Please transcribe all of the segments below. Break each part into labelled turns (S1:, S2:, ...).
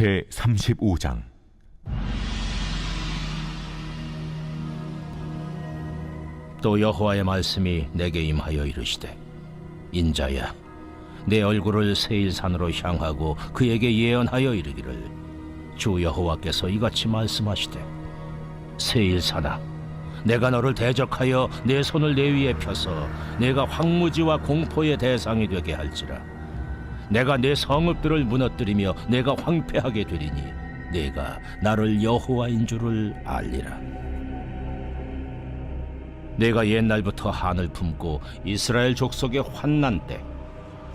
S1: 제35장.
S2: 또 여호와의 말씀이 내게 임하여 이르시되, 인자야, 내 얼굴을 세일산으로 향하고 그에게 예언하여 이르기를, 주 여호와께서 이같이 말씀하시되, 세일산아, 내가 너를 대적하여 내 손을 내 위에 펴서 내가 황무지와 공포의 대상이 되게 할지라. 내가 내 성읍들을 무너뜨리며 내가 황폐하게 되리니 내가 나를 여호와인 줄을 알리라. 내가 옛날부터 한을 품고 이스라엘 족속의 환난 때,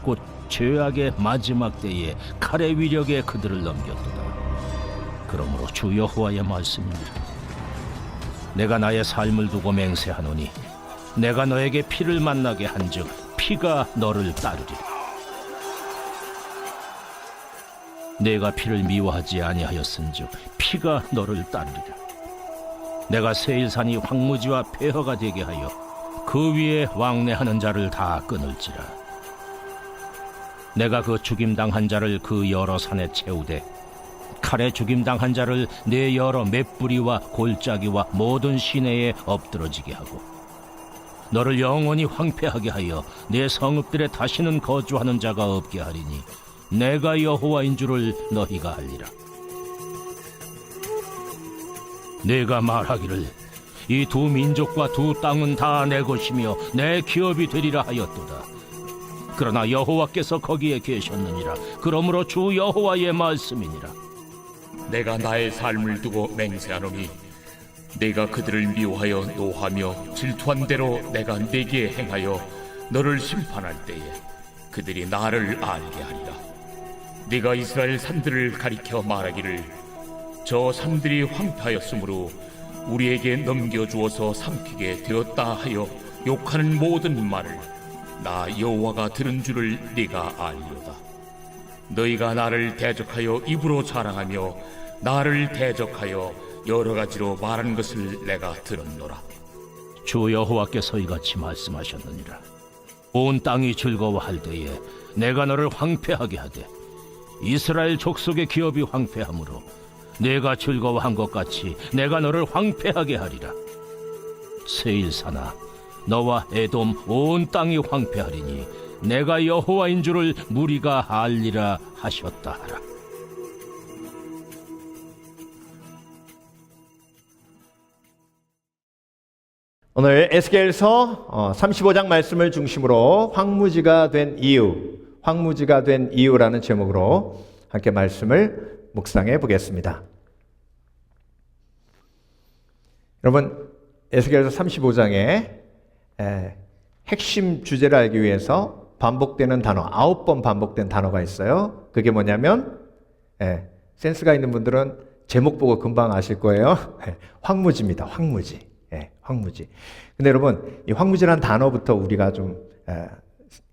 S2: 곧 죄악의 마지막 때에 칼의 위력에 그들을 넘겼도다. 그러므로 주 여호와의 말씀입니다. 내가 나의 삶을 두고 맹세하노니 내가 너에게 피를 만나게 한즉 피가 너를 따르리라. 내가 피를 미워하지 아니하였은즉 피가 너를 따르리라. 내가 세일산이 황무지와 폐허가 되게 하여 그 위에 왕래하는 자를 다 끊을지라. 내가 그 죽임당한 자를 그 여러 산에 채우되 칼에 죽임당한 자를 내 여러 맷뿌리와 골짜기와 모든 시내에 엎드러지게 하고 너를 영원히 황폐하게 하여 내 성읍들에 다시는 거주하는 자가 없게 하리니 내가 여호와인 줄을 너희가 알리라. 내가 말하기를, 이 두 민족과 두 땅은 다 내 것이며 내 기업이 되리라 하였도다. 그러나 여호와께서 거기에 계셨느니라. 그러므로 주 여호와의 말씀이니라.
S3: 내가 나의 삶을 두고 맹세하노니 내가 그들을 미워하여 노하며 질투한 대로 내가 내게 행하여 너를 심판할 때에 그들이 나를 알게 하리라. 네가 이스라엘 산들을 가리켜 말하기를, 저 산들이 황폐하였으므로 우리에게 넘겨주어서 삼키게 되었다 하여 욕하는 모든 말을 나 여호와가 들은 줄을 네가 알리로다. 너희가 나를 대적하여 입으로 자랑하며 나를 대적하여 여러 가지로 말하는 것을 내가 들었노라.
S2: 주 여호와께서 이같이 말씀하셨느니라. 온 땅이 즐거워할 때에 내가 너를 황폐하게 하되 이스라엘 족속의 기업이 황폐하므로 내가 즐거워한 것 같이 내가 너를 황폐하게 하리라. 세일산아, 너와 에돔 온 땅이 황폐하리니 내가 여호와인 줄을 무리가 알리라 하셨다 하라.
S4: 오늘 에스겔서 35장 말씀을 중심으로 황무지가 된 이유라는 제목으로 함께 말씀을 묵상해 보겠습니다. 여러분, 에스겔서 35장의 핵심 주제를 알기 위해서 반복되는 단어, 9번 반복된 단어가 있어요. 그게 뭐냐면, 센스가 있는 분들은 제목 보고 금방 아실 거예요. 황무지입니다. 황무지. 황무지. 근데 여러분, 이 황무지라는 단어부터 우리가 좀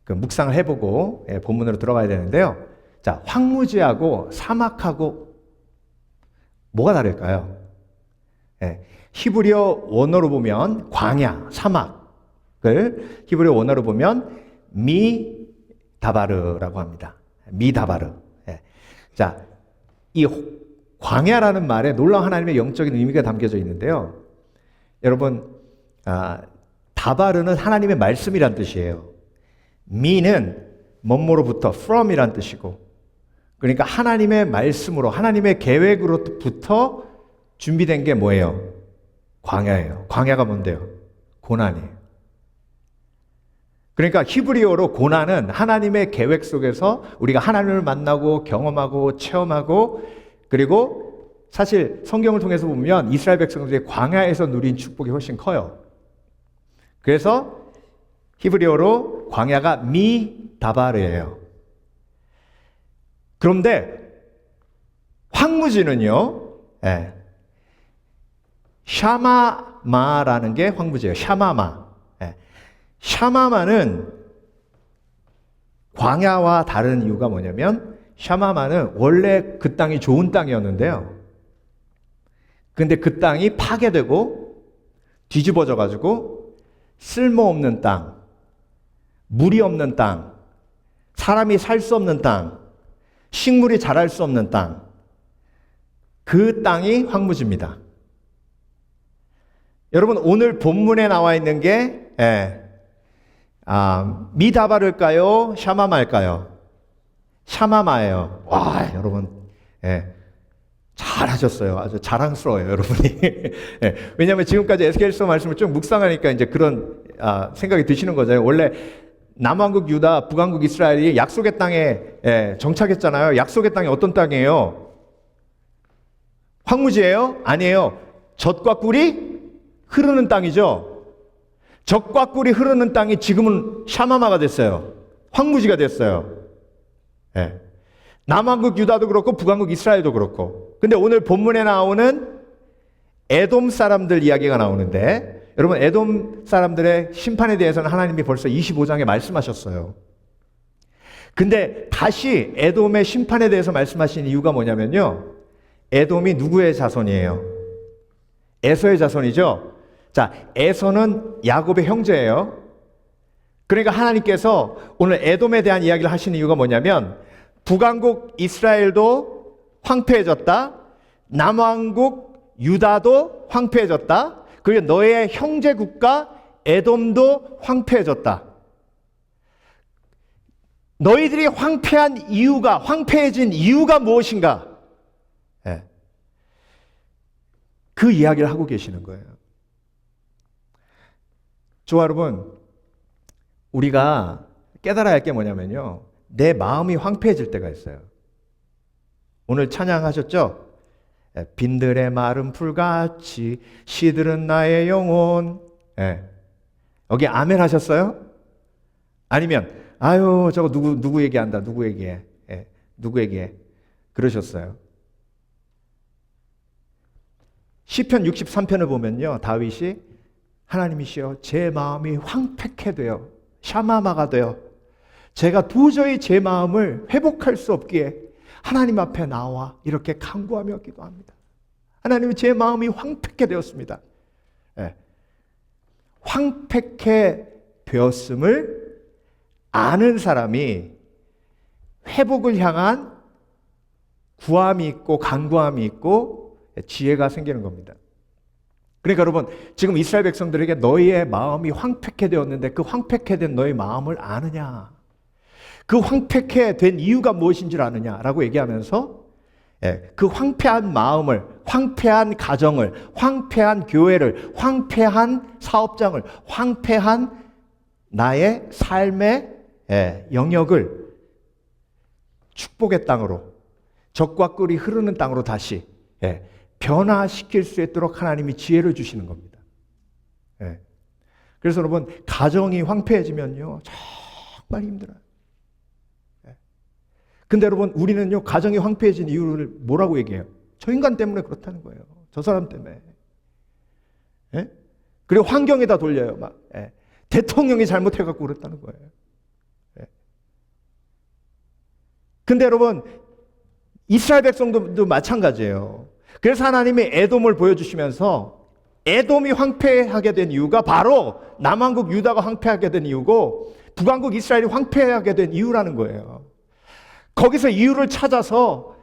S4: 묵상을 해보고 본문으로 들어가야 되는데요. 자, 황무지하고 사막하고 뭐가 다를까요? 히브리어 원어로 보면 광야, 사막을 히브리어 원어로 보면 미다바르라고 합니다. 미다바르. 자, 이 광야라는 말에 놀라운 하나님의 영적인 의미가 담겨져 있는데요. 여러분, 다바르는 하나님의 말씀이란 뜻이에요. 미는 뭐뭐로부터 from이란 뜻이고, 그러니까 하나님의 말씀으로, 하나님의 계획으로부터 준비된 게 뭐예요? 광야예요. 광야가 뭔데요? 고난이에요. 그러니까 히브리어로 고난은 하나님의 계획 속에서 우리가 하나님을 만나고 경험하고 체험하고, 그리고 사실 성경을 통해서 보면 이스라엘 백성들이 광야에서 누린 축복이 훨씬 커요. 그래서 히브리어로 광야가 미다바르예요. 그런데 황무지는요, 샤마마라는 게 황무지예요. 샤마마. 샤마마는 광야와 다른 이유가 뭐냐면, 샤마마는 원래 그 땅이 좋은 땅이었는데요. 근데 그 땅이 파괴되고 뒤집어져 가지고 쓸모없는 땅, 물이 없는 땅, 사람이 살 수 없는 땅, 식물이 자랄 수 없는 땅, 그 땅이 황무지입니다. 여러분 오늘 본문에 나와 있는 게 미다바를까요? 샤마마일까요? 샤마마예요. 와, 여러분, 잘하셨어요. 아주 자랑스러워요, 여러분이. 왜냐하면 지금까지 에스겔서 말씀을 좀 묵상하니까 이제 그런 생각이 드시는 거죠. 원래 남왕국 유다, 북왕국 이스라엘이 약속의 땅에 정착했잖아요. 약속의 땅이 어떤 땅이에요? 황무지예요? 아니에요. 젖과 꿀이 흐르는 땅이죠. 젖과 꿀이 흐르는 땅이 지금은 샤마마가 됐어요. 황무지가 됐어요. 남왕국 유다도 그렇고 북왕국 이스라엘도 그렇고. 근데 오늘 본문에 나오는 에돔 사람들 이야기가 나오는데, 여러분 에돔 사람들의 심판에 대해서는 하나님이 벌써 25장에 말씀하셨어요. 근데 다시 에돔의 심판에 대해서 말씀하신 이유가 뭐냐면요, 에돔이 누구의 자손이에요? 에서의 자손이죠. 자, 에서는 야곱의 형제예요. 그러니까 하나님께서 오늘 에돔에 대한 이야기를 하시는 이유가 뭐냐면, 북왕국 이스라엘도 황폐해졌다, 남왕국 유다도 황폐해졌다, 그리고 너의 형제 국가 에돔도 황폐해졌다. 너희들이 황폐해진 이유가 무엇인가? 그 이야기를 하고 계시는 거예요. 저와 여러분, 우리가 깨달아야 할 게 뭐냐면요, 내 마음이 황폐해질 때가 있어요. 오늘 찬양하셨죠? 빈들의 마른 풀같이 시들은 나의 영혼. 여기 아멘 하셨어요? 아니면 아유 저거 누구 얘기한다, 누구 얘기해, 누구 얘기해, 그러셨어요? 시편 63편을 보면요, 다윗이 하나님이시여 제 마음이 황폐케 되어 샤마마가 되어 제가 도저히 제 마음을 회복할 수 없기에 하나님 앞에 나와 이렇게 간구하며 기도합니다. 하나님, 제 마음이 황폐케 되었습니다. 황폐케 되었음을 아는 사람이 회복을 향한 구함이 있고 간구함이 있고 지혜가 생기는 겁니다. 그러니까 여러분, 지금 이스라엘 백성들에게 너희의 마음이 황폐케 되었는데 그 황폐케 된 너희 마음을 아느냐, 그 황폐케 된 이유가 무엇인지를 아느냐라고 얘기하면서 그 황폐한 마음을, 황폐한 가정을, 황폐한 교회를, 황폐한 사업장을, 황폐한 나의 삶의 영역을 축복의 땅으로, 젖과 꿀이 흐르는 땅으로 다시 변화시킬 수 있도록 하나님이 지혜를 주시는 겁니다. 그래서 여러분, 가정이 황폐해지면요 정말 힘들어요. 근데 여러분, 우리는요 가정이 황폐해진 이유를 뭐라고 얘기해요? 저 인간 때문에 그렇다는 거예요. 저 사람 때문에. 그리고 환경에다 돌려요. 막 대통령이 잘못해갖고 그랬다는 거예요. 근데 여러분, 이스라엘 백성도 마찬가지예요. 그래서 하나님이 에돔을 보여주시면서 에돔이 황폐하게 된 이유가 바로 남왕국 유다가 황폐하게 된 이유고 북왕국 이스라엘이 황폐하게 된 이유라는 거예요. 거기서 이유를 찾아서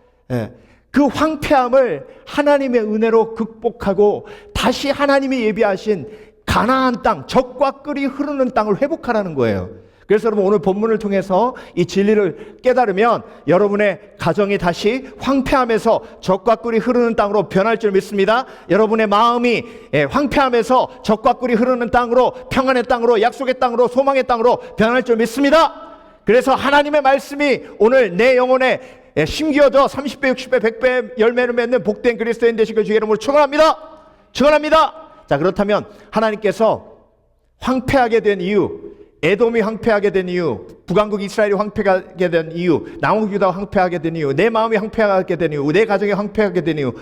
S4: 그 황폐함을 하나님의 은혜로 극복하고 다시 하나님이 예비하신 가나안 땅, 젖과 꿀이 흐르는 땅을 회복하라는 거예요. 그래서 여러분, 오늘 본문을 통해서 이 진리를 깨달으면 여러분의 가정이 다시 황폐함에서 젖과 꿀이 흐르는 땅으로 변할 줄 믿습니다. 여러분의 마음이 황폐함에서 젖과 꿀이 흐르는 땅으로, 평안의 땅으로, 약속의 땅으로, 소망의 땅으로 변할 줄 믿습니다. 그래서 하나님의 말씀이 오늘 내 영혼에 심기어져 30배, 60배, 100배 열매를 맺는 복된 그리스도인 되시길 주의 이름으로 축원합니다. 축원합니다. 자, 그렇다면 하나님께서 황폐하게 된 이유, 에돔이 황폐하게 된 이유, 북왕국 이스라엘이 황폐하게 된 이유, 남왕국 유다가 황폐하게 된 이유, 내 마음이 황폐하게 된 이유, 내 가정이 황폐하게 된 이유,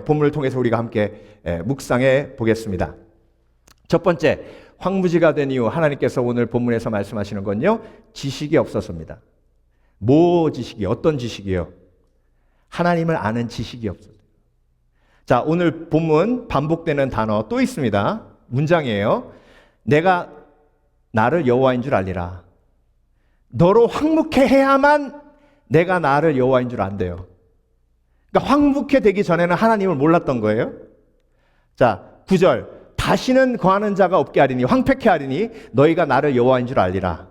S4: 본문을 통해서 우리가 함께 묵상해 보겠습니다. 첫 번째, 황무지가 된 이유, 하나님께서 오늘 본문에서 말씀하시는 건요, 지식이 없어서입니다. 뭐 지식이, 어떤 지식이요? 하나님을 아는 지식이 없어요. 자, 오늘 본문 반복되는 단어 또 있습니다. 문장이에요. 내가 나를 여호와인 줄 알리라. 너로 황무케 해야만 내가 나를 여호와인 줄 안대요. 그러니까 황무케 되기 전에는 하나님을 몰랐던 거예요. 자, 9절. 다시는 거하는 자가 없게 하리니 황폐케 하리니 너희가 나를 여호와인 줄 알리라.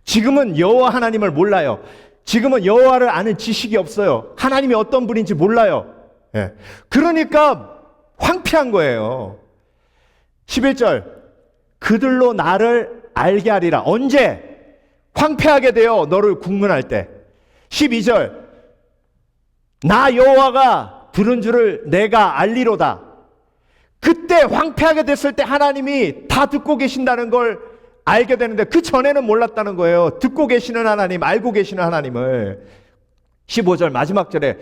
S4: 지금은 여호와 하나님을 몰라요. 지금은 여호와를 아는 지식이 없어요. 하나님이 어떤 분인지 몰라요. 예. 그러니까 황폐한 거예요. 11절. 그들로 나를 알게 하리라. 언제? 황폐하게 되어 너를 국문할 때. 12절. 나 여호와가 들은 줄을 내가 알리로다. 그때 황폐하게 됐을 때 하나님이 다 듣고 계신다는 걸 알게 되는데 그 전에는 몰랐다는 거예요. 듣고 계시는 하나님, 알고 계시는 하나님을. 15절 마지막 절에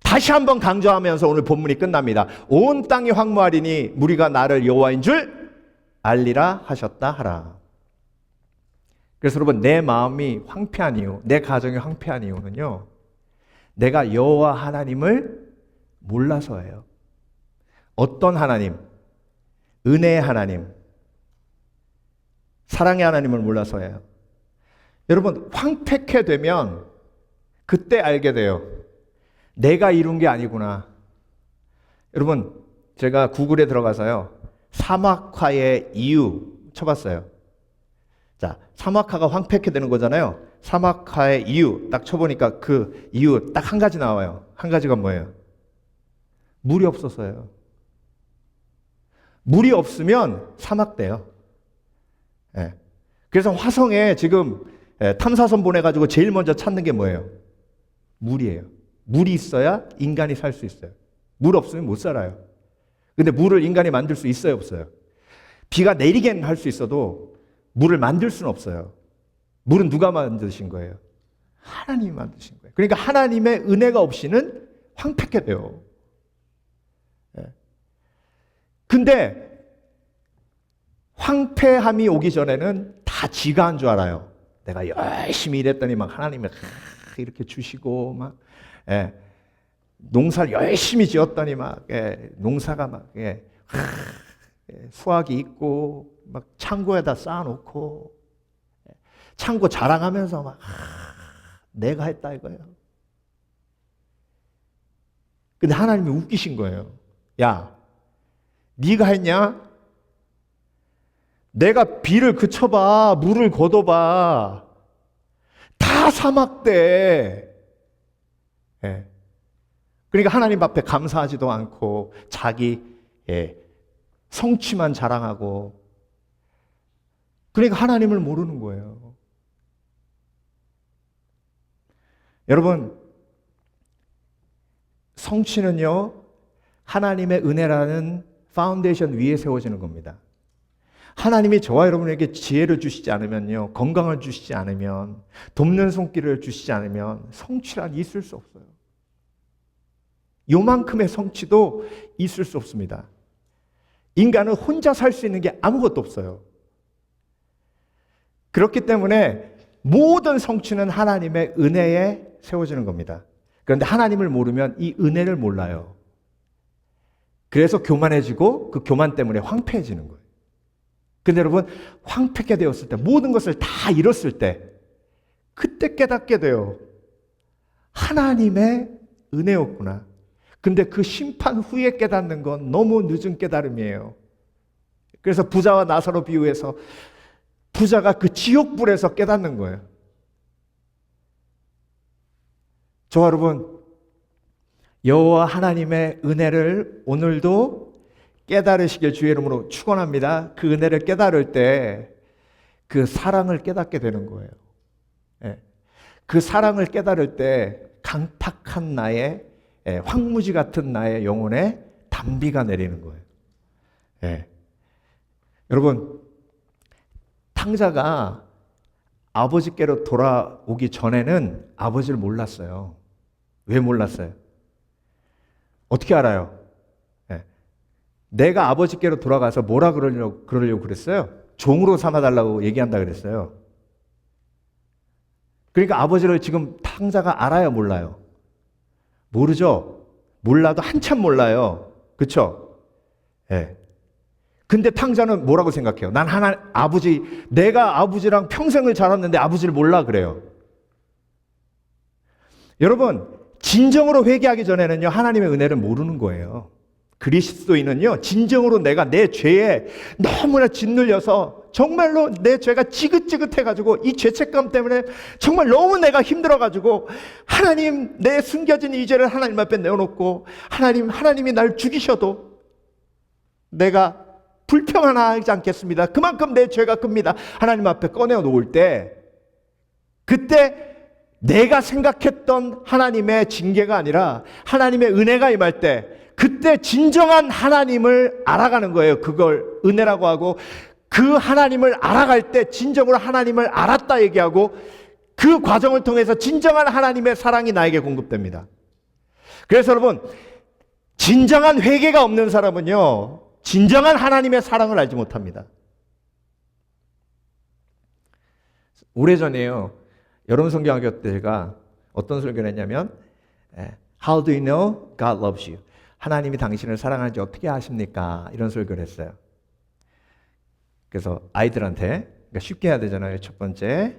S4: 다시 한번 강조하면서 오늘 본문이 끝납니다. 온 땅이 황무하리니 무리가 나를 여호와인 줄 알리라 하셨다 하라. 그래서 여러분, 내 마음이 황폐한 이유, 내 가정이 황폐한 이유는요, 내가 여호와 하나님을 몰라서예요. 어떤 하나님? 은혜의 하나님, 사랑의 하나님을 몰라서예요. 여러분, 황폐케 되면 그때 알게 돼요. 내가 이룬 게 아니구나. 여러분, 제가 구글에 들어가서요, 사막화의 이유 쳐봤어요. 자, 사막화가 황폐케 되는 거잖아요. 사막화의 이유 딱 쳐보니까 그 이유 딱 한 가지 나와요. 한 가지가 뭐예요? 물이 없어서요. 물이 없으면 사막돼요. 예. 그래서 화성에 지금 탐사선 보내가지고 제일 먼저 찾는 게 뭐예요? 물이에요. 물이 있어야 인간이 살 수 있어요. 물 없으면 못 살아요. 근데 물을 인간이 만들 수 있어요, 없어요? 비가 내리긴 할 수 있어도 물을 만들 수는 없어요. 물은 누가 만드신 거예요? 하나님이 만드신 거예요. 그러니까 하나님의 은혜가 없이는 황폐케 돼요. 근데 황폐함이 오기 전에는 다 지가 한 줄 알아요. 내가 열심히 일했더니 막 하나님이 이렇게 주시고 막 농사를 열심히 지었더니 막 농사가 막 수확이 있고 막 창고에다 쌓아놓고 창고 자랑하면서 막 내가 했다 이거예요. 근데 하나님이 웃기신 거예요. 야, 네가 했냐? 내가 비를 그쳐봐, 물을 걷어봐, 다 사막돼. 그러니까 하나님 앞에 감사하지도 않고 자기 성취만 자랑하고, 그러니까 하나님을 모르는 거예요. 여러분, 성취는요, 하나님의 은혜라는 파운데이션 위에 세워지는 겁니다. 하나님이 저와 여러분에게 지혜를 주시지 않으면요, 건강을 주시지 않으면, 돕는 손길을 주시지 않으면 성취란 있을 수 없어요. 요만큼의 성취도 있을 수 없습니다. 인간은 혼자 살 수 있는 게 아무것도 없어요. 그렇기 때문에 모든 성취는 하나님의 은혜에 세워지는 겁니다. 그런데 하나님을 모르면 이 은혜를 몰라요. 그래서 교만해지고 그 교만 때문에 황폐해지는 거예요. 근데 여러분, 황폐하게 되었을 때, 모든 것을 다 잃었을 때, 그때 깨닫게 돼요. 하나님의 은혜였구나. 근데 그 심판 후에 깨닫는 건 너무 늦은 깨달음이에요. 그래서 부자와 나사로 비유해서 부자가 그 지옥불에서 깨닫는 거예요. 저와 여러분, 여호와 하나님의 은혜를 오늘도 깨달으시길 주의 이름으로 축원합니다. 그 은혜를 깨달을 때 그 사랑을 깨닫게 되는 거예요. 그 사랑을 깨달을 때 강팍한 나의 황무지 같은 나의 영혼에 단비가 내리는 거예요. 여러분, 탕자가 아버지께로 돌아오기 전에는 아버지를 몰랐어요. 왜 몰랐어요? 어떻게 알아요? 내가 아버지께로 돌아가서 뭐라 그러려고 그랬어요? 종으로 삼아달라고 얘기한다 그랬어요. 그러니까 아버지를 지금 탕자가 알아요, 몰라요? 모르죠? 몰라도 한참 몰라요. 그렇죠? 근데 탕자는 뭐라고 생각해요? 난 내가 아버지랑 평생을 살았는데 아버지를 몰라 그래요. 여러분, 진정으로 회개하기 전에는요, 하나님의 은혜를 모르는 거예요. 그리스도인은요, 진정으로 내가 내 죄에 너무나 짓눌려서 정말로 내 죄가 지긋지긋해가지고 이 죄책감 때문에 정말 너무 내가 힘들어가지고 하나님, 내 숨겨진 이 죄를 하나님 앞에 내어놓고 하나님이 날 죽이셔도 내가 불평하지 않겠습니다. 그만큼 내 죄가 큽니다. 하나님 앞에 꺼내어 놓을 때, 그때 내가 생각했던 하나님의 징계가 아니라 하나님의 은혜가 임할 때, 그때 진정한 하나님을 알아가는 거예요. 그걸 은혜라고 하고, 그 하나님을 알아갈 때 진정으로 하나님을 알았다 얘기하고, 그 과정을 통해서 진정한 하나님의 사랑이 나에게 공급됩니다. 그래서 여러분, 진정한 회개가 없는 사람은요, 진정한 하나님의 사랑을 알지 못합니다. 오래전에요, 여름 성경학교 때 제가 어떤 설교를 했냐면, How do you know God loves you? 하나님이 당신을 사랑하는지 어떻게 아십니까? 이런 설교를 했어요. 그래서 아이들한테, 그러니까 쉽게 해야 되잖아요. 첫 번째,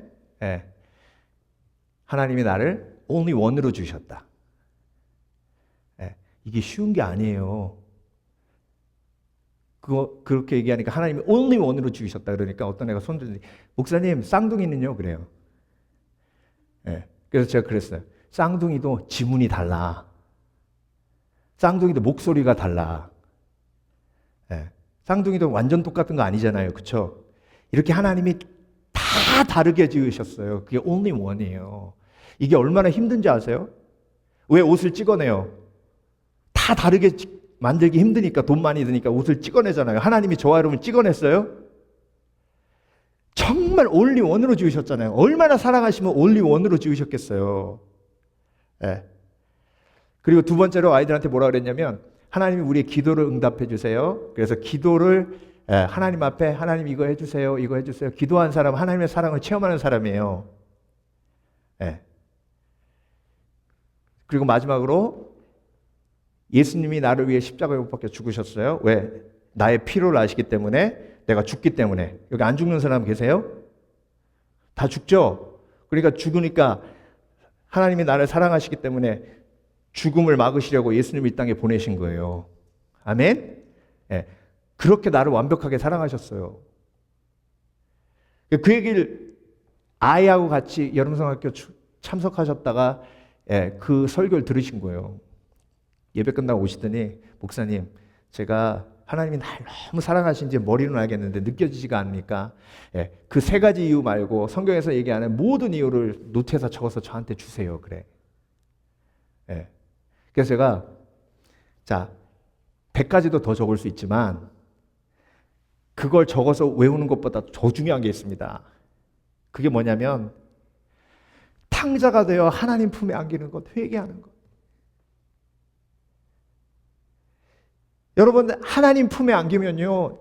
S4: 하나님이 나를 only one으로 주셨다. 이게 쉬운 게 아니에요. 그렇게 얘기하니까 하나님이 only one으로 주셨다 그러니까 어떤 애가 손 들더니, 목사님, 쌍둥이는요? 그래요. 그래서 제가 그랬어요. 쌍둥이도 지문이 달라. 쌍둥이도 목소리가 달라. 쌍둥이도 완전 똑같은 거 아니잖아요. 그렇죠? 이렇게 하나님이 다 다르게 지으셨어요. 그게 only one이에요. 이게 얼마나 힘든지 아세요? 왜 옷을 찍어내요? 다 다르게 만들기 힘드니까, 돈 많이 드니까 옷을 찍어내잖아요. 하나님이 저와 여러분 찍어냈어요? 정말 only one으로 지으셨잖아요. 얼마나 사랑하시면 only one으로 지으셨겠어요. 그리고 두 번째로 아이들한테 뭐라 그랬냐면, 하나님이 우리의 기도를 응답해 주세요. 그래서 기도를 하나님 앞에, 하나님 이거 해주세요, 이거 해주세요. 기도한 사람은 하나님의 사랑을 체험하는 사람이에요. 그리고 마지막으로 예수님이 나를 위해 십자가에 못 박혀 죽으셨어요. 왜? 나의 필요를 아시기 때문에, 내가 죽기 때문에. 여기 안 죽는 사람 계세요? 다 죽죠? 그러니까 죽으니까 하나님이 나를 사랑하시기 때문에 죽음을 막으시려고 예수님을 이 땅에 보내신 거예요. 아멘? 그렇게 나를 완벽하게 사랑하셨어요. 그 얘기를 아이하고 같이 여름성학교 참석하셨다가 그 설교를 들으신 거예요. 예배 끝나고 오시더니, 목사님, 제가 하나님이 날 너무 사랑하신지 머리로는 알겠는데 느껴지지가 않으니까 그 세 가지 이유 말고 성경에서 얘기하는 모든 이유를 노트에서 적어서 저한테 주세요. 그래. 그래서 제가, 자, 100가지도 더 적을 수 있지만 그걸 적어서 외우는 것보다 더 중요한 게 있습니다. 그게 뭐냐면, 탕자가 되어 하나님 품에 안기는 것, 회개하는 것. 여러분, 하나님 품에 안기면요,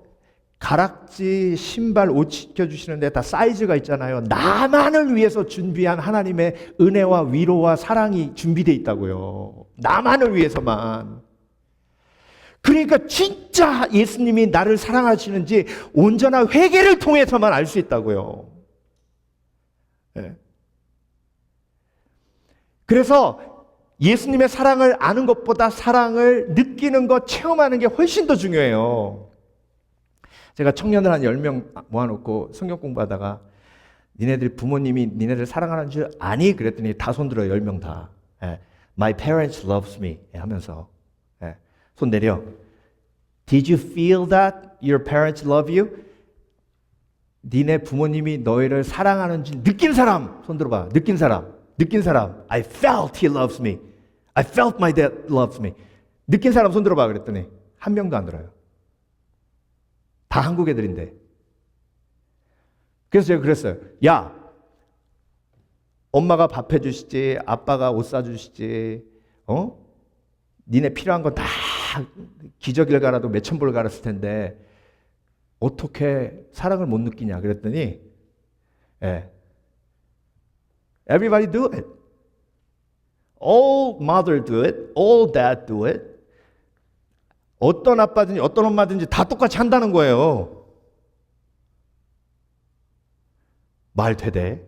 S4: 가락지, 신발, 옷 시켜주시는데 다 사이즈가 있잖아요. 나만을 위해서 준비한 하나님의 은혜와 위로와 사랑이 준비되어 있다고요. 나만을 위해서만. 그러니까 진짜 예수님이 나를 사랑하시는지 온전한 회개를 통해서만 알 수 있다고요. 그래서 예수님의 사랑을 아는 것보다 사랑을 느끼는 것, 체험하는 게 훨씬 더 중요해요. 제가 청년을 한 10명 모아놓고 성경 공부하다가, 니네들 부모님이 니네들 사랑하는 줄 아니? 그랬더니 다 손들어요. 10명 다. My parents loves me 하면서. 손 내려. Did you feel that your parents love you? 니네 부모님이 너희를 사랑하는지 느낀 사람 손 들어봐. 느낀 사람. I felt he loves me. I felt my dad loves me. 느낀 사람 손 들어봐 그랬더니 한 명도 안 들어요. 다 한국 애들인데. 그래서 제가 그랬어요. 야, 엄마가 밥 해주시지, 아빠가 옷 사주시지, 니네 필요한 건 다 기저귀를 갈아도 몇천 벌 갈았을 텐데 어떻게 사랑을 못 느끼냐 그랬더니, Everybody do it. All mother do it. All dad do it. 어떤 아빠든지 어떤 엄마든지 다 똑같이 한다는 거예요. 말 되대.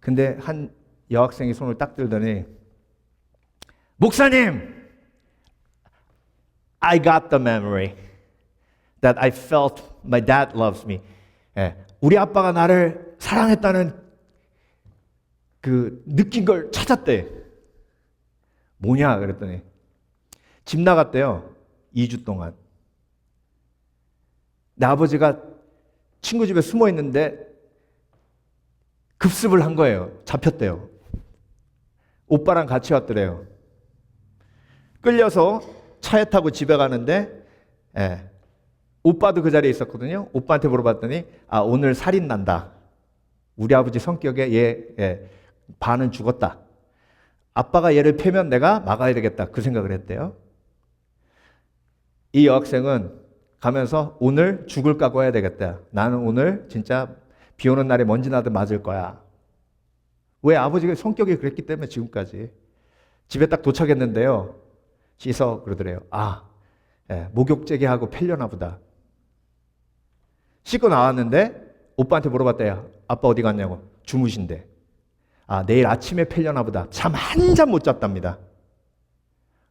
S4: 근데 한 여학생이 손을 딱 들더니 목사님, I got the memory that I felt my dad loves me. 예, 우리 아빠가 나를 사랑했다는 그 느낀 걸 찾았대. 뭐냐 그랬더니 집 나갔대요. 2주 동안. 내 아버지가 친구 집에 숨어 있는데 급습을 한 거예요. 잡혔대요. 오빠랑 같이 왔더래요. 끌려서 차에 타고 집에 가는데 오빠도 그 자리에 있었거든요. 오빠한테 물어봤더니 오늘 살인 난다. 우리 아버지 성격에 얘 반은 죽었다. 아빠가 얘를 패면 내가 막아야 되겠다. 그 생각을 했대요. 이 여학생은 가면서 오늘 죽을 각오해야 되겠다. 나는 오늘 진짜 비 오는 날에 먼지 나도 맞을 거야. 왜? 아버지가 성격이 그랬기 때문에 지금까지. 집에 딱 도착했는데요. 씻어 그러더래요. 목욕제기하고 펠려나 보다. 씻고 나왔는데 오빠한테 물어봤대요. 아빠 어디 갔냐고. 주무신대. 내일 아침에 펠려나 보다. 잠 한 잠 못 잤답니다.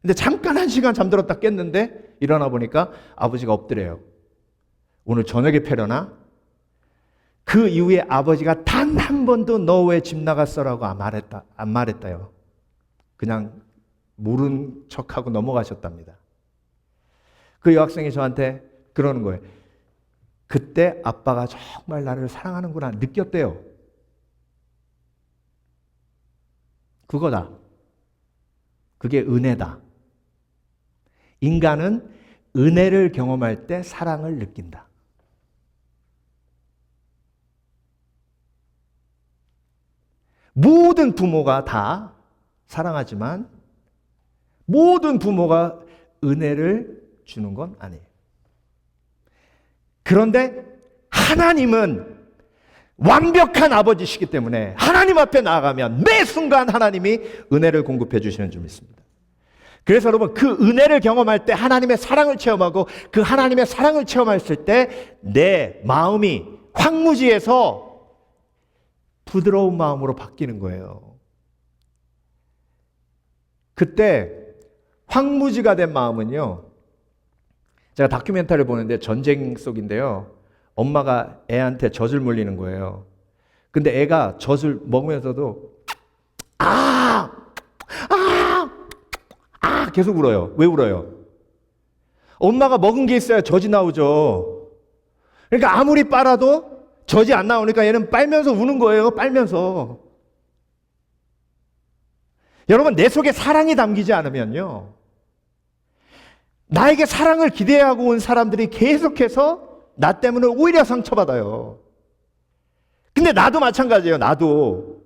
S4: 근데 잠깐 1시간 잠들었다 깼는데 일어나 보니까 아버지가 없더래요. 오늘 저녁에 펴려나? 그 이후에 아버지가 단 한 번도 너 왜 집 나갔어라고 안 말했다요. 그냥 모른 척하고 넘어가셨답니다. 그 여학생이 저한테 그러는 거예요. 그때 아빠가 정말 나를 사랑하는구나 느꼈대요. 그거다. 그게 은혜다. 인간은 은혜를 경험할 때 사랑을 느낀다. 모든 부모가 다 사랑하지만 모든 부모가 은혜를 주는 건 아니에요. 그런데 하나님은 완벽한 아버지시기 때문에 하나님 앞에 나아가면 매 순간 하나님이 은혜를 공급해 주시는 줄 믿습니다. 그래서 여러분 그 은혜를 경험할 때 하나님의 사랑을 체험하고 그 하나님의 사랑을 체험했을 때 내 마음이 황무지에서 부드러운 마음으로 바뀌는 거예요. 그때 황무지가 된 마음은요. 제가 다큐멘터리를 보는데 전쟁 속인데요. 엄마가 애한테 젖을 물리는 거예요. 근데 애가 젖을 먹으면서도 계속 울어요. 왜 울어요? 엄마가 먹은 게 있어야 젖이 나오죠. 그러니까 아무리 빨아도 젖이 안 나오니까 얘는 빨면서 우는 거예요. 빨면서. 여러분 내 속에 사랑이 담기지 않으면요. 나에게 사랑을 기대하고 온 사람들이 계속해서 나 때문에 오히려 상처받아요. 근데 나도 마찬가지예요. 나도.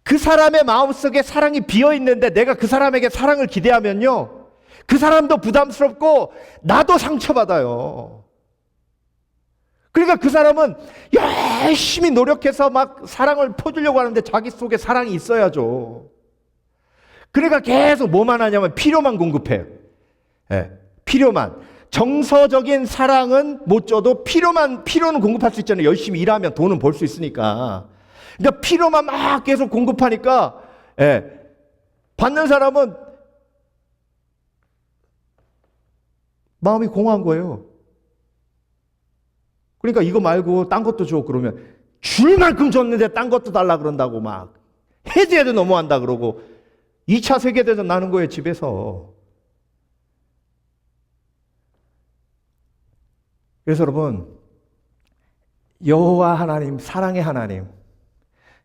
S4: 그 사람의 마음속에 사랑이 비어있는데 내가 그 사람에게 사랑을 기대하면요. 그 사람도 부담스럽고 나도 상처받아요. 그러니까 그 사람은 열심히 노력해서 막 사랑을 퍼주려고 하는데 자기 속에 사랑이 있어야죠. 그러니까 계속 뭐만 하냐면 필요만 공급해요. 필요만. 정서적인 사랑은 못 줘도 필요는 공급할 수 있잖아요. 열심히 일하면 돈은 벌 수 있으니까. 그러니까 필요만 막 계속 공급하니까 받는 사람은 마음이 공허한 거예요. 그러니까 이거 말고 딴 것도 줘 그러면 줄 만큼 줬는데 딴 것도 달라 그런다고 막 해제해도 너무한다 그러고 2차 세계대전 나는 거예요. 집에서. 그래서 여러분 여호와 하나님 사랑의 하나님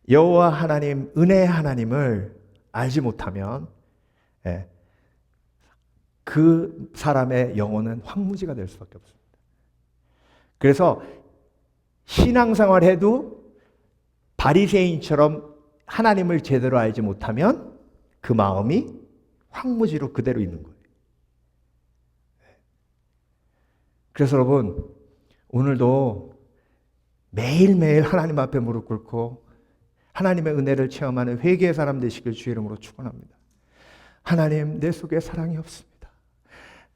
S4: 여호와 하나님 은혜의 하나님을 알지 못하면 그 사람의 영혼은 황무지가 될 수밖에 없습니다. 그래서 신앙생활 해도 바리새인처럼 하나님을 제대로 알지 못하면 그 마음이 황무지로 그대로 있는 거예요. 그래서 여러분 오늘도 매일매일 하나님 앞에 무릎 꿇고 하나님의 은혜를 체험하는 회개의 사람 되시길 주의 이름으로 축원합니다. 하나님 내 속에 사랑이 없습니다.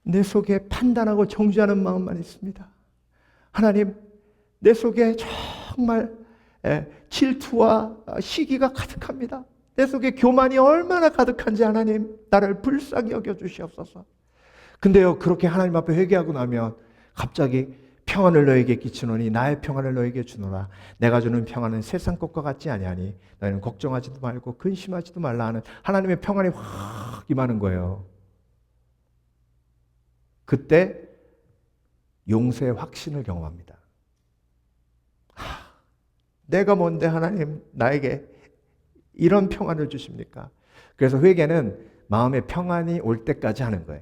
S4: 내 속에 판단하고 정죄하는 마음만 있습니다. 하나님 내 속에 정말 질투와 시기가 가득합니다. 내 속에 교만이 얼마나 가득한지 하나님 나를 불쌍히 여겨주시옵소서. 근데요, 그렇게 하나님 앞에 회개하고 나면 갑자기 평안을 너에게 끼치노니 나의 평안을 너에게 주노라. 내가 주는 평안은 세상 것과 같지 아니하니 너희는 걱정하지도 말고 근심하지도 말라 하는 하나님의 평안이 확 임하는 거예요. 그때 용서의 확신을 경험합니다. 내가 뭔데 하나님 나에게 이런 평안을 주십니까? 그래서 회개는 마음의 평안이 올 때까지 하는 거예요.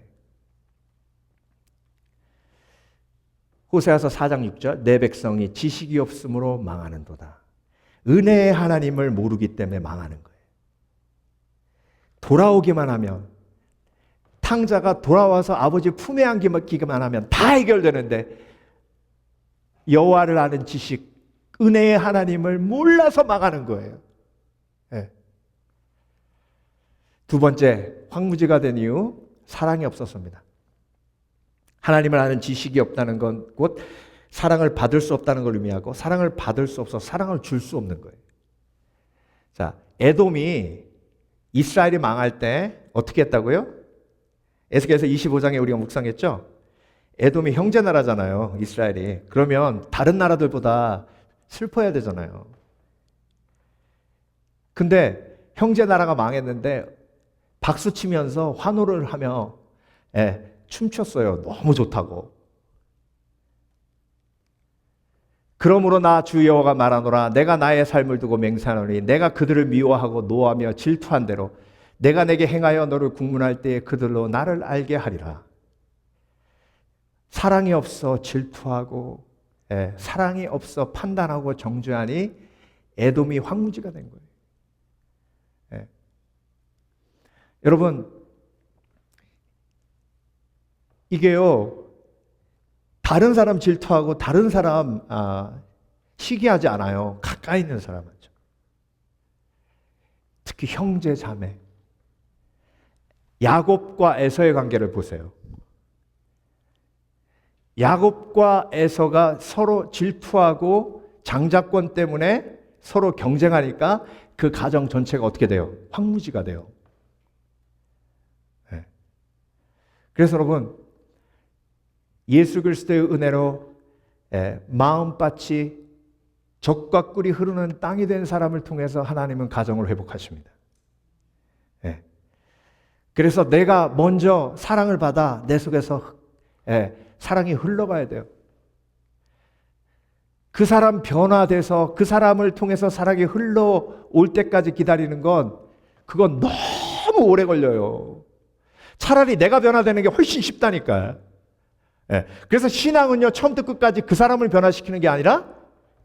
S4: 호세아서 4장 6절 내 백성이 지식이 없으므로 망하는도다. 은혜의 하나님을 모르기 때문에 망하는 거예요. 돌아오기만 하면, 탕자가 돌아와서 아버지 품에 안기만 하면 다 해결되는데 여호와를 아는 지식, 은혜의 하나님을 몰라서 망하는 거예요. 네. 두 번째, 황무지가 된 이유, 사랑이 없었습니다. 하나님을 아는 지식이 없다는 건 곧 사랑을 받을 수 없다는 걸 의미하고, 사랑을 받을 수 없어 사랑을 줄 수 없는 거예요. 자, 에돔이 이스라엘이 망할 때 어떻게 했다고요? 에스겔서 25장에 우리가 묵상했죠? 에돔이 형제 나라잖아요, 이스라엘이. 그러면 다른 나라들보다 슬퍼해야 되잖아요. 근데 형제 나라가 망했는데 박수 치면서 환호를 하며 춤췄어요. 너무 좋다고. 그러므로 나 주 여호와가 말하노라. 내가 나의 삶을 두고 맹세하노니 내가 그들을 미워하고 노하며 질투한 대로 내가 내게 행하여 너를 국문할 때에 그들로 나를 알게 하리라. 사랑이 없어 질투하고 사랑이 없어 판단하고 정죄하니 에돔이 황무지가 된 거예요. 여러분, 이게요, 다른 사람 질투하고 다른 사람 시기하지 않아요. 가까이 있는 사람은요. 특히 형제 자매. 야곱과 에서의 관계를 보세요. 야곱과 에서가 서로 질투하고 장자권 때문에 서로 경쟁하니까 그 가정 전체가 어떻게 돼요? 황무지가 돼요. 네. 그래서 여러분, 예수 그리스도의 은혜로 마음밭이 젖과 꿀이 흐르는 땅이 된 사람을 통해서 하나님은 가정을 회복하십니다. 그래서 내가 먼저 사랑을 받아 내 속에서 사랑이 흘러가야 돼요. 그 사람 변화돼서 그 사람을 통해서 사랑이 흘러올 때까지 기다리는 건 그건 너무 오래 걸려요. 차라리 내가 변화되는 게 훨씬 쉽다니까요. 그래서 신앙은요, 처음부터 끝까지 그 사람을 변화시키는 게 아니라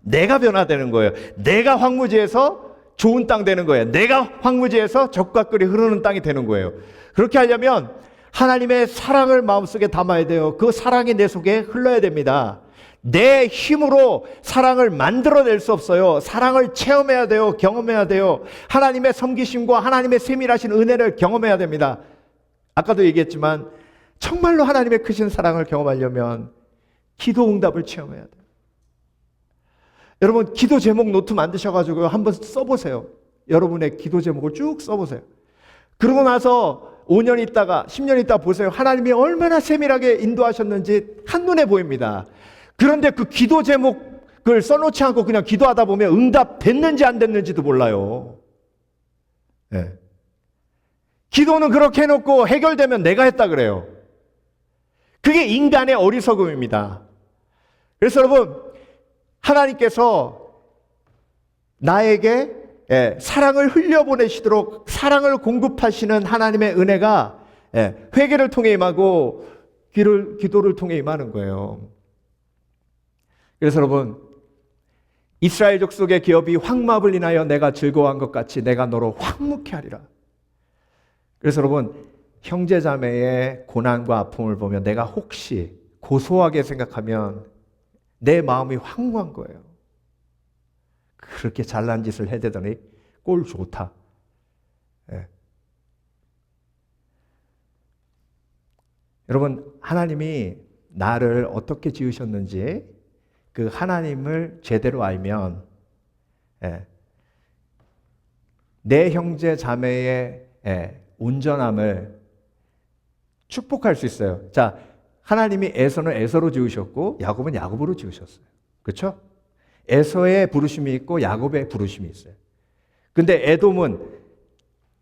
S4: 내가 변화되는 거예요. 내가 황무지에서 좋은 땅 되는 거예요. 내가 황무지에서 젖과 꿀이 흐르는 땅이 되는 거예요. 그렇게 하려면 하나님의 사랑을 마음속에 담아야 돼요. 그 사랑이 내 속에 흘러야 됩니다. 내 힘으로 사랑을 만들어낼 수 없어요. 사랑을 체험해야 돼요. 경험해야 돼요. 하나님의 섬기심과 하나님의 세밀하신 은혜를 경험해야 됩니다. 아까도 얘기했지만 정말로 하나님의 크신 사랑을 경험하려면 기도 응답을 체험해야 돼요. 여러분, 기도 제목 노트 만드셔가지고 한번 써보세요. 여러분의 기도 제목을 쭉 써보세요. 그러고 나서 5년 있다가 10년 있다가 보세요. 하나님이 얼마나 세밀하게 인도하셨는지 한눈에 보입니다. 그런데 그 기도 제목을 써놓지 않고 그냥 기도하다 보면 응답 됐는지 안 됐는지도 몰라요. 기도는 그렇게 해놓고 해결되면 내가 했다 그래요. 그게 인간의 어리석음입니다. 그래서 여러분, 하나님께서 나에게 사랑을 흘려보내시도록 사랑을 공급하시는 하나님의 은혜가 회개를 통해 임하고 기도를 통해 임하는 거예요. 그래서 여러분, 이스라엘 족속의 기업이 황무합을 인하여 내가 즐거워한 것 같이 내가 너로 황무케 하리라. 그래서 여러분, 형제자매의 고난과 아픔을 보면 내가 혹시 고소하게 생각하면 내 마음이 황무한 거예요. 그렇게 잘난 짓을 해대더니 꼴 좋다. 여러분, 하나님이 나를 어떻게 지으셨는지 그 하나님을 제대로 알면 예. 내 형제 자매의 온전함을 축복할 수 있어요. 자, 하나님이 에서는 에서로 지으셨고 야곱은 야곱으로 지으셨어요. 그렇죠? 에서의 부르심이 있고 야곱의 부르심이 있어요. 근데 에돔은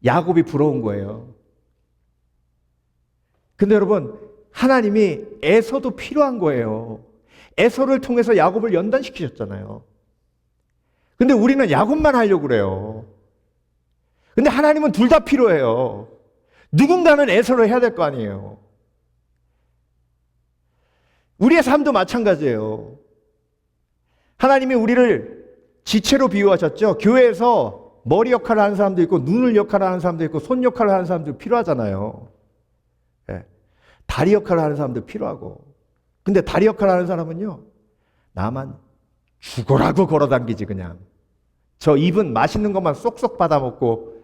S4: 야곱이 부러운 거예요. 근데 여러분, 하나님이 에서도 필요한 거예요. 에서를 통해서 야곱을 연단시키셨잖아요. 근데 우리는 야곱만 하려고 그래요. 근데 하나님은 둘 다 필요해요. 누군가는 에서를 해야 될 거 아니에요. 우리의 삶도 마찬가지예요. 하나님이 우리를 지체로 비유하셨죠. 교회에서 머리 역할을 하는 사람도 있고 눈을 역할을 하는 사람도 있고 손 역할을 하는 사람도 필요하잖아요. 네. 다리 역할을 하는 사람도 필요하고. 근데 다리 역할을 하는 사람은요, 나만 죽어라고 걸어당기지 그냥. 저 입은 맛있는 것만 쏙쏙 받아먹고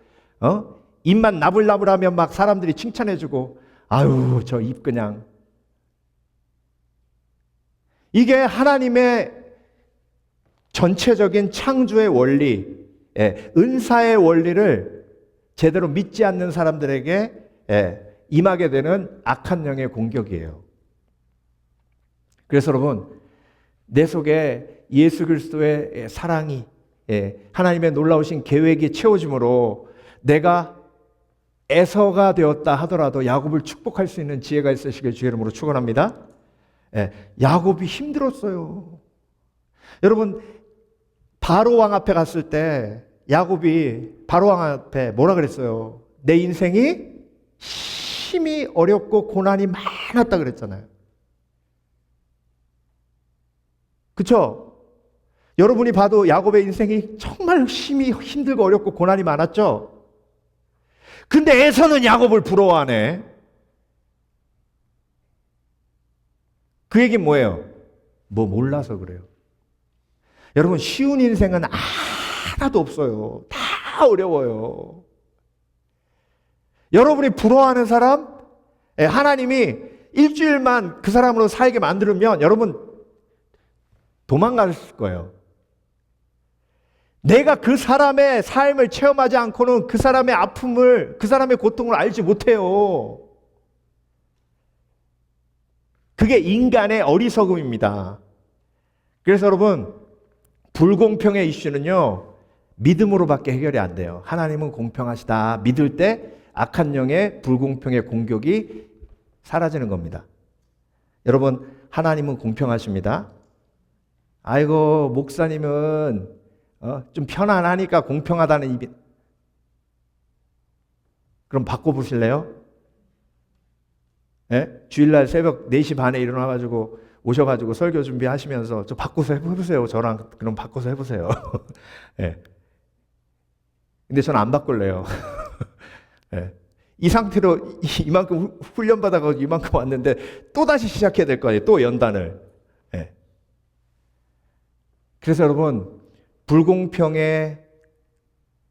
S4: 입만 나불나불하면 막 사람들이 칭찬해주고 아유 저 입 그냥. 이게 하나님의 전체적인 창조의 원리, 은사의 원리를 제대로 믿지 않는 사람들에게 임하게 되는 악한 영의 공격이에요. 그래서 여러분, 내 속에 예수 그리스도의 사랑이, 하나님의 놀라우신 계획이 채워짐으로 내가 에서가 되었다 하더라도 야곱을 축복할 수 있는 지혜가 있으시길 주의 이름으로 축원합니다. 야곱이 힘들었어요. 여러분, 바로 왕 앞에 갔을 때 야곱이 바로 왕 앞에 뭐라 그랬어요? 내 인생이 심히 어렵고 고난이 많았다 그랬잖아요. 그쵸? 여러분이 봐도 야곱의 인생이 정말 심히 힘들고 어렵고 고난이 많았죠? 근데 에서는 야곱을 부러워하네. 그 얘기는 뭐예요? 뭐 몰라서 그래요. 여러분, 쉬운 인생은 하나도 없어요. 다 어려워요. 여러분이 부러워하는 사람, 하나님이 일주일만 그 사람으로 살게 만들면 여러분 도망갈 거예요. 내가 그 사람의 삶을 체험하지 않고는 그 사람의 아픔을, 그 사람의 고통을 알지 못해요. 그게 인간의 어리석음입니다. 그래서 여러분, 불공평의 이슈는요, 믿음으로밖에 해결이 안 돼요. 하나님은 공평하시다 믿을 때 악한 영의 불공평의 공격이 사라지는 겁니다. 여러분, 하나님은 공평하십니다. 아이고, 목사님은 좀 편안하니까 공평하다는 입이. 그럼 바꿔보실래요? 주일날 새벽 4시 반에 일어나가지고 오셔가지고 설교 준비하시면서 저 바꿔서 해보세요. 저랑 그럼 바꿔서 해보세요. 근데 저는 안 바꿀래요. 이 상태로 이만큼 훈련받아가지고 이만큼 왔는데 또다시 시작해야 될 거 아니에요. 또 연단을. 그래서 여러분, 불공평의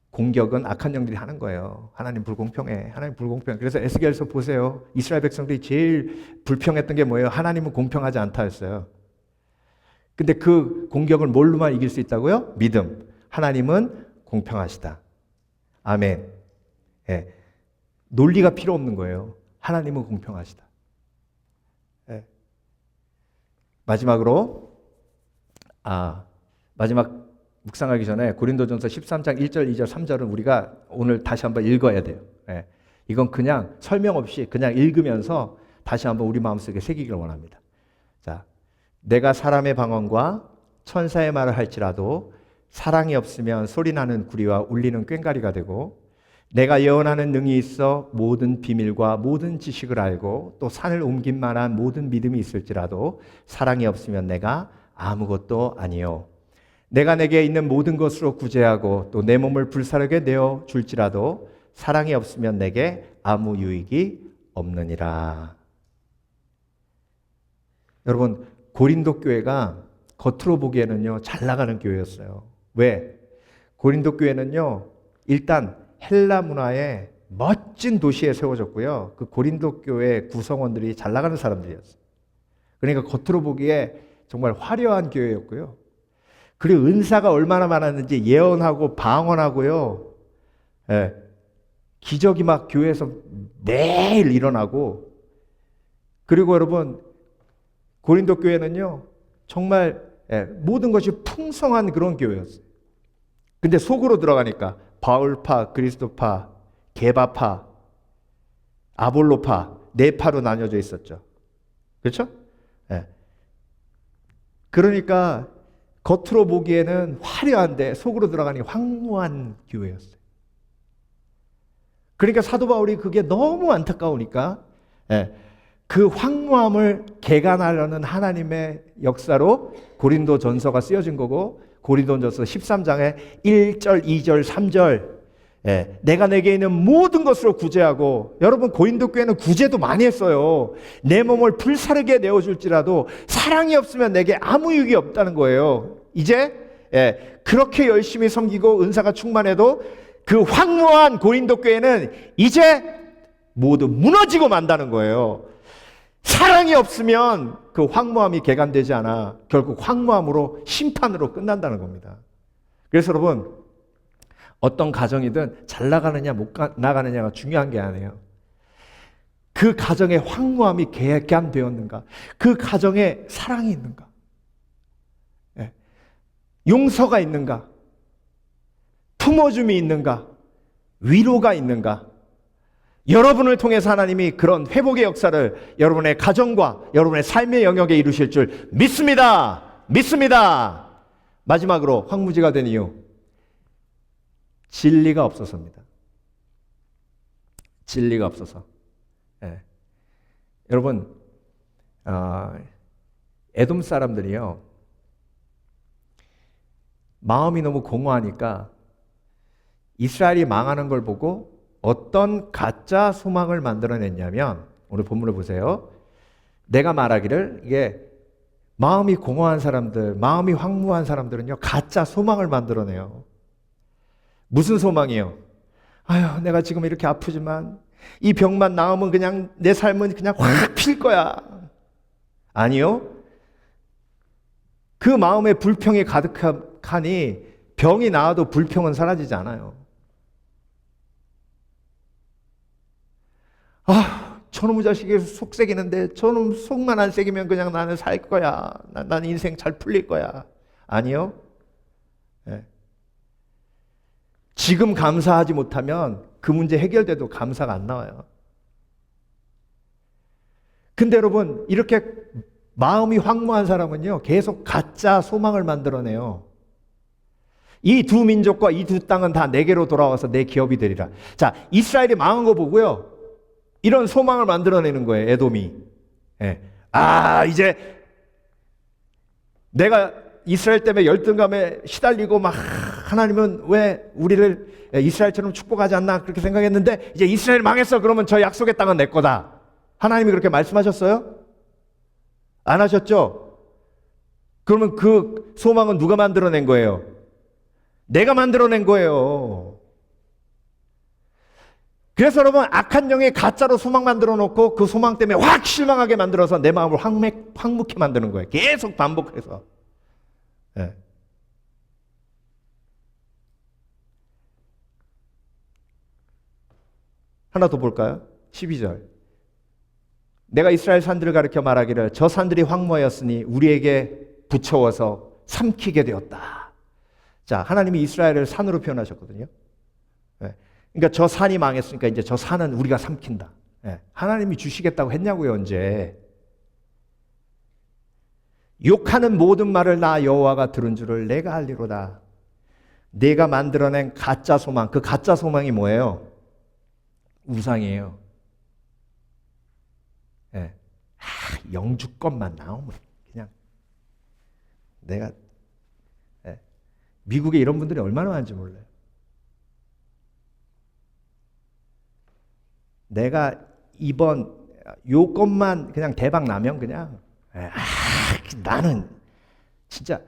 S4: 공격은 악한 영들이 하는 거예요. 하나님 불공평해. 하나님 불공평해. 그래서 에스겔서 보세요. 이스라엘 백성들이 제일 불평했던 게 뭐예요? 하나님은 공평하지 않다 했어요. 근데 그 공격을 뭘로만 이길 수 있다고요? 믿음. 하나님은 공평하시다. 아멘. 논리가 필요 없는 거예요. 하나님은 공평하시다. 마지막으로 마지막 묵상하기 전에 고린도전서 13장 1절, 2절, 3절은 우리가 오늘 다시 한번 읽어야 돼요. 이건 그냥 설명 없이 그냥 읽으면서 다시 한번 우리 마음속에 새기기를 원합니다. 자, 내가 사람의 방언과 천사의 말을 할지라도 사랑이 없으면 소리나는 구리와 울리는 꽹과리가 되고, 내가 예언하는 능이 있어 모든 비밀과 모든 지식을 알고 또 산을 옮긴 만한 모든 믿음이 있을지라도 사랑이 없으면 내가 아무것도 아니요. 내가 내게 있는 모든 것으로 구제하고 또 내 몸을 불사르게 내어 줄지라도 사랑이 없으면 내게 아무 유익이 없느니라. 여러분, 고린도 교회가 겉으로 보기에는요 잘 나가는 교회였어요. 왜? 고린도 교회는요 일단 헬라 문화의 멋진 도시에 세워졌고요. 그 고린도 교회 구성원들이 잘 나가는 사람들이었어요. 그러니까 겉으로 보기에 정말 화려한 교회였고요. 그리고 은사가 얼마나 많았는지 예언하고 방언하고요. 예, 기적이 막 교회에서 매일 일어나고, 그리고 여러분 고린도 교회는요 정말 모든 것이 풍성한 그런 교회였어요. 근데 속으로 들어가니까 바울파, 그리스도파, 게바파, 아볼로파 네 파로 나뉘어져 있었죠. 그렇죠? 그러니까 겉으로 보기에는 화려한데 속으로 들어가니 황무한 교회였어요. 그러니까 사도 바울이 그게 너무 안타까우니까 그 황무함을 개간하려는 하나님의 역사로 고린도 전서가 쓰여진 거고, 고린도 전서 13장에 1절, 2절, 3절 내가 내게 있는 모든 것으로 구제하고, 여러분 고린도 교회는 구제도 많이 했어요. 내 몸을 불사르게 내어줄지라도 사랑이 없으면 내게 아무 유익이 없다는 거예요. 이제 그렇게 열심히 섬기고 은사가 충만해도 그 황무한 고린도 교회는 이제 모두 무너지고 만다는 거예요. 사랑이 없으면 그 황무함이 개간되지 않아 결국 황무함으로 심판으로 끝난다는 겁니다. 그래서 여러분 어떤 가정이든 잘 나가느냐 못 나가느냐가 중요한 게 아니에요. 그 가정에 황무함이 개간되었는가, 그 가정에 사랑이 있는가, 용서가 있는가, 품어줌이 있는가, 위로가 있는가. 여러분을 통해서 하나님이 그런 회복의 역사를 여러분의 가정과 여러분의 삶의 영역에 이루실 줄 믿습니다. 믿습니다. 마지막으로 황무지가 된 이유, 진리가 없어서입니다. 진리가 없어서. 여러분 에돔 사람들이요 마음이 너무 공허하니까 이스라엘이 망하는 걸 보고 어떤 가짜 소망을 만들어냈냐면, 오늘 본문을 보세요. 내가 말하기를, 이게 마음이 공허한 사람들, 마음이 황무한 사람들은요 가짜 소망을 만들어내요. 무슨 소망이요? 아유, 내가 지금 이렇게 아프지만 이 병만 나으면 그냥 내 삶은 그냥 확 필 거야. 아니요, 그 마음에 불평이 가득하니 병이 나아도 불평은 사라지지 않아요. 아, 저놈의 자식이 속 새기는데 저놈 속만 안 새기면 그냥 나는 살 거야. 난 인생 잘 풀릴 거야. 아니요. 지금 감사하지 못하면 그 문제 해결돼도 감사가 안 나와요. 근데 여러분 이렇게 마음이 황무한 사람은요 계속 가짜 소망을 만들어내요. 이 두 민족과 이 두 땅은 다 내게로 돌아와서 내 기업이 되리라. 자, 이스라엘이 망한 거 보고요 이런 소망을 만들어내는 거예요, 에돔이. 이제 내가 이스라엘 때문에 열등감에 시달리고 막 하나님은 왜 우리를 이스라엘처럼 축복하지 않나 그렇게 생각했는데 이제 이스라엘 망했어. 그러면 저 약속의 땅은 내 거다. 하나님이 그렇게 말씀하셨어요? 안 하셨죠? 그러면 그 소망은 누가 만들어낸 거예요? 내가 만들어낸 거예요. 그래서 여러분 악한 영이 가짜로 소망 만들어 놓고 그 소망 때문에 확 실망하게 만들어서 내 마음을 황묵게 만드는 거예요. 계속 반복해서. 하나 더 볼까요? 12절. 내가 이스라엘 산들을 가리켜 말하기를 저 산들이 황무하였으니 우리에게 붙여워서 삼키게 되었다. 자, 하나님이 이스라엘을 산으로 표현하셨거든요. 그러니까 저 산이 망했으니까 이제 저 산은 우리가 삼킨다. 하나님이 주시겠다고 했냐고요, 언제. 욕하는 모든 말을 나 여호와가 들은 줄을 내가 알리로다. 내가 만들어낸 가짜 소망, 그 가짜 소망이 뭐예요? 우상이에요. 영주권만 나오면 그냥 내가 미국에 이런 분들이 얼마나 많은지 몰라요. 내가 이번 요것만 그냥 대박 나면 그냥 나는 진짜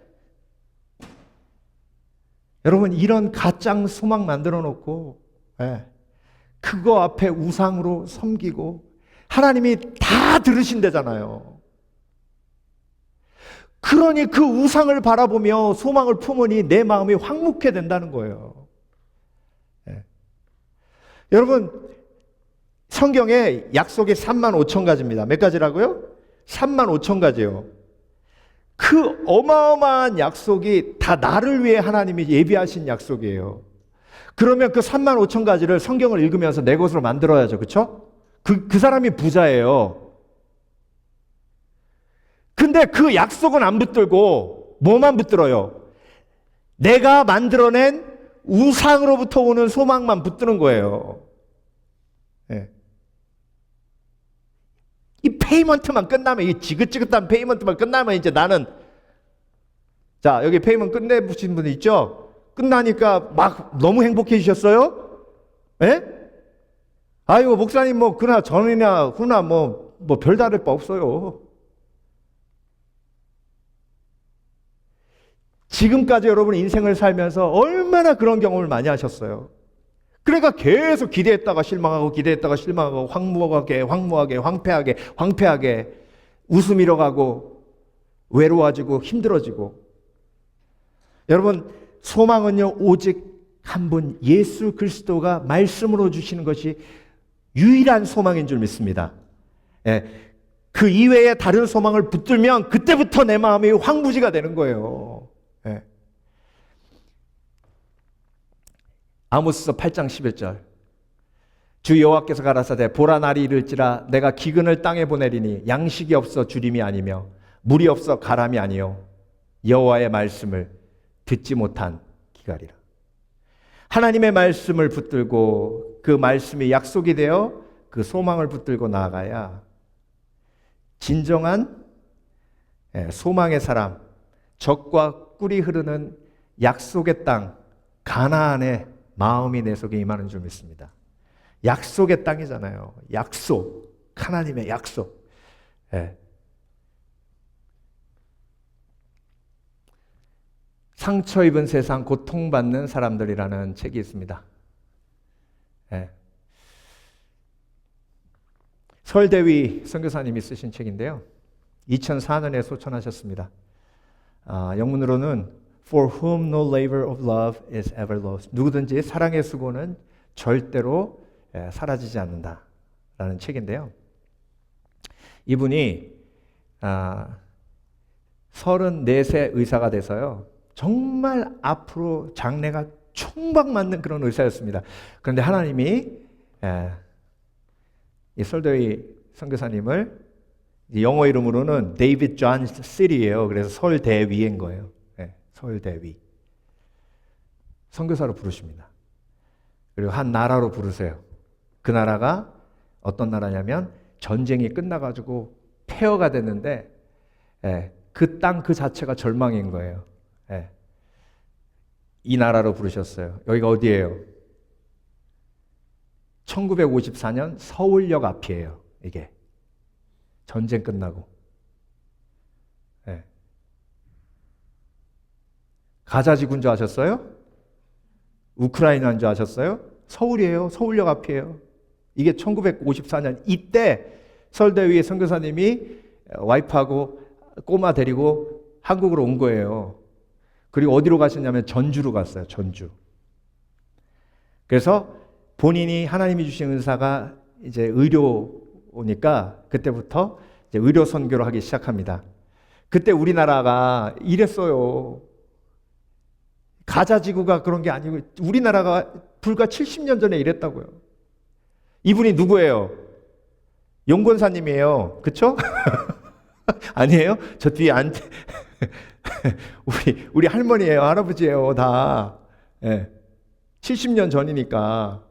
S4: 여러분 이런 가짜 소망 만들어 놓고 그거 앞에 우상으로 섬기고 하나님이 다 들으신대잖아요. 그러니 그 우상을 바라보며 소망을 품으니 내 마음이 황묵해 된다는 거예요. 예. 여러분, 성경에 약속이 3만 5천 가지입니다. 몇 가지라고요? 3만 5천 가지요. 그 어마어마한 약속이 다 나를 위해 하나님이 예비하신 약속이에요. 그러면 그 3만 5천 가지를 성경을 읽으면서 내 것으로 만들어야죠. 그렇죠? 그 사람이 부자예요. 근데 그 약속은 안 붙들고 뭐만 붙들어요? 내가 만들어낸 우상으로부터 오는 소망만 붙드는 거예요. 네. 이 페이먼트만 끝나면, 이 지긋지긋한 페이먼트만 끝나면 이제 나는, 자, 여기 페이먼트 끝내보신 분 있죠? 끝나니까 막 너무 행복해지셨어요? 예? 아이고, 목사님 뭐 그나 전이나 후나 뭐 별다를 바 없어요. 지금까지 여러분 인생을 살면서 얼마나 그런 경험을 많이 하셨어요. 그러니까 계속 기대했다가 실망하고 기대했다가 실망하고 황무하게 황폐하게 웃음 잃어가고 외로워지고 힘들어지고. 여러분, 소망은요 오직 한 분 예수 그리스도가 말씀으로 주시는 것이 유일한 소망인 줄 믿습니다. 예, 그 이외에 다른 소망을 붙들면 그때부터 내 마음이 황무지가 되는 거예요. 예. 아모스서 8장 11절. 주 여호와께서 가라사대 보라 날이 이를지라 내가 기근을 땅에 보내리니 양식이 없어 주림이 아니며 물이 없어 가람이 아니요 여호와의 말씀을 듣지 못한 기갈이라. 하나님의 말씀을 붙들고 그 말씀이 약속이 되어 그 소망을 붙들고 나아가야 진정한 소망의 사람, 젖과 꿀이 흐르는 약속의 땅 가나안의 마음이 내 속에 임하는 줄 믿습니다. 약속의 땅이잖아요. 약속, 하나님의 약속. 예. 상처 입은 세상 고통받는 사람들이라는 책이 있습니다. 예. 설대위 선교사님이 쓰신 책인데요. 2004년에 소천하셨습니다. 영문으로는 For whom no labor of love is ever lost. 누구든지 사랑의 수고는 절대로 사라지지 않는다 라는 책인데요. 이분이 34세 의사가 돼서요. 정말 앞으로 장래가 총박맞는 그런 의사였습니다. 그런데 하나님이 이 설대위 선교사님을 영어 이름으로는 데이비드 존 시리예요. 그래서 설대위인 거예요. 설대위. 선교사로 부르십니다. 그리고 한 나라로 부르세요. 그 나라가 어떤 나라냐면 전쟁이 끝나가지고 폐허가 됐는데 그 땅 그 자체가 절망인 거예요. 이 나라로 부르셨어요. 여기가 어디예요? 1954년 서울역 앞이에요. 이게 전쟁 끝나고. 가자 지구인 줄 아셨어요? 우크라이나인 줄 아셨어요? 서울이에요. 서울역 앞이에요. 이게 1954년 이때 설대위 선교사님이 와이프하고 꼬마 데리고 한국으로 온 거예요. 그리고 어디로 가셨냐면 전주로 갔어요. 전주. 그래서 본인이 하나님이 주신 은사가 이제 의료오니까 그때부터 이제 의료 선교를 하기 시작합니다. 그때 우리나라가 이랬어요. 가자 지구가 그런 게 아니고 우리나라가 불과 70년 전에 이랬다고요. 이분이 누구예요? 용권사님이에요. 그쵸? 아니에요? 저 뒤에 우리 할머니예요. 할아버지예요. 다. 70년 전이니까.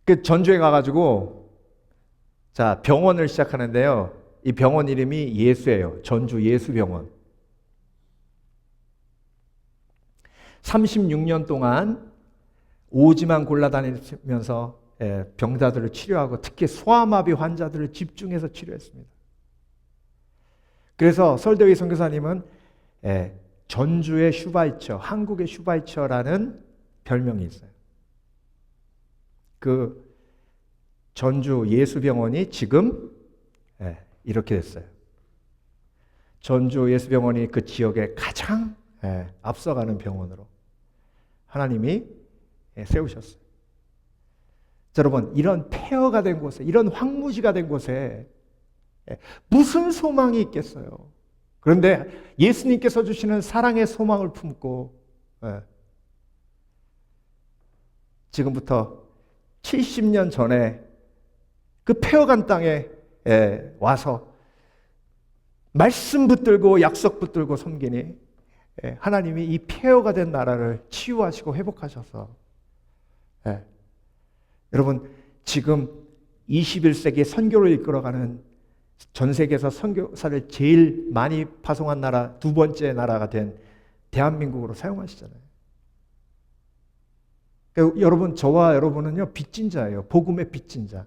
S4: 그 전주에 가가지고 자 병원을 시작하는데요. 이 병원 이름이 예수예요. 전주 예수병원. 36년 동안 오지만 골라다니면서 병자들을 치료하고 특히 소아마비 환자들을 집중해서 치료했습니다. 그래서 설대위 선교사님은 전주의 슈바이처, 한국의 슈바이처라는 별명이 있어요. 그 전주 예수병원이 지금 이렇게 됐어요. 전주 예수병원이 그 지역에 가장 앞서가는 병원으로 하나님이 세우셨어요. 여러분, 이런 폐허가 된 곳에, 이런 황무지가 된 곳에 무슨 소망이 있겠어요? 그런데 예수님께서 주시는 사랑의 소망을 품고 지금부터 70년 전에 그 폐허간 땅에 와서 말씀 붙들고 약속 붙들고 섬기니 하나님이 이 폐허가 된 나라를 치유하시고 회복하셔서 여러분, 지금 21세기 선교를 이끌어가는 전 세계에서 선교사를 제일 많이 파송한 나라, 두 번째 나라가 된 대한민국으로 사용하시잖아요. 그러니까 여러분, 저와 여러분은요, 빚진 자예요. 복음의 빚진 자.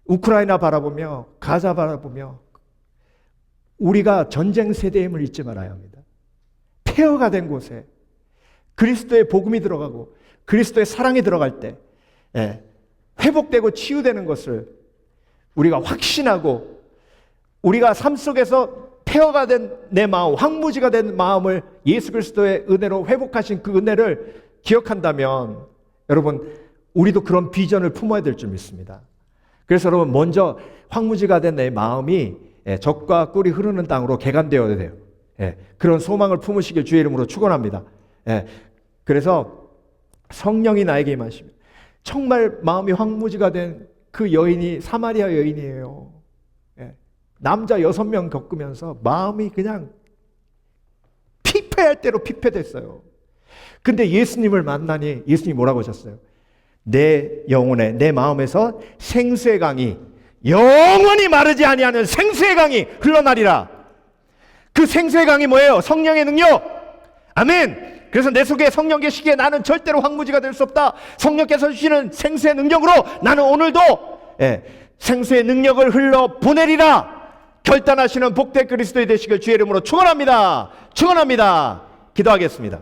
S4: 우크라이나 바라보며, 가자 바라보며, 우리가 전쟁 세대임을 잊지 말아야 합니다. 폐허가 된 곳에 그리스도의 복음이 들어가고 그리스도의 사랑이 들어갈 때 회복되고 치유되는 것을 우리가 확신하고, 우리가 삶 속에서 폐허가 된 내 마음, 황무지가 된 마음을 예수 그리스도의 은혜로 회복하신 그 은혜를 기억한다면 여러분, 우리도 그런 비전을 품어야 될 줄 믿습니다. 그래서 여러분, 먼저 황무지가 된 내 마음이 젖과 꿀이 흐르는 땅으로 개간되어야 돼요. 그런 소망을 품으시길 주의 이름으로 축원합니다. 그래서 성령이 나에게 임하시면, 정말 마음이 황무지가 된 그 여인이 사마리아 여인이에요. 남자 6명 겪으면서 마음이 그냥 피폐할 대로 피폐됐어요. 근데 예수님을 만나니 예수님이 뭐라고 하셨어요? 내 영혼에, 내 마음에서 생수의 강이, 영원히 마르지 아니하는 생수의 강이 흘러나리라. 그 생수의 강이 뭐예요? 성령의 능력. 아멘. 그래서 내 속에 성령 계시기에 나는 절대로 황무지가 될 수 없다. 성령께서 주시는 생수의 능력으로 나는 오늘도 생수의 능력을 흘러 보내리라. 결단하시는 복된 그리스도의 되시길 주의 이름으로 축원합니다. 축원합니다. 기도하겠습니다.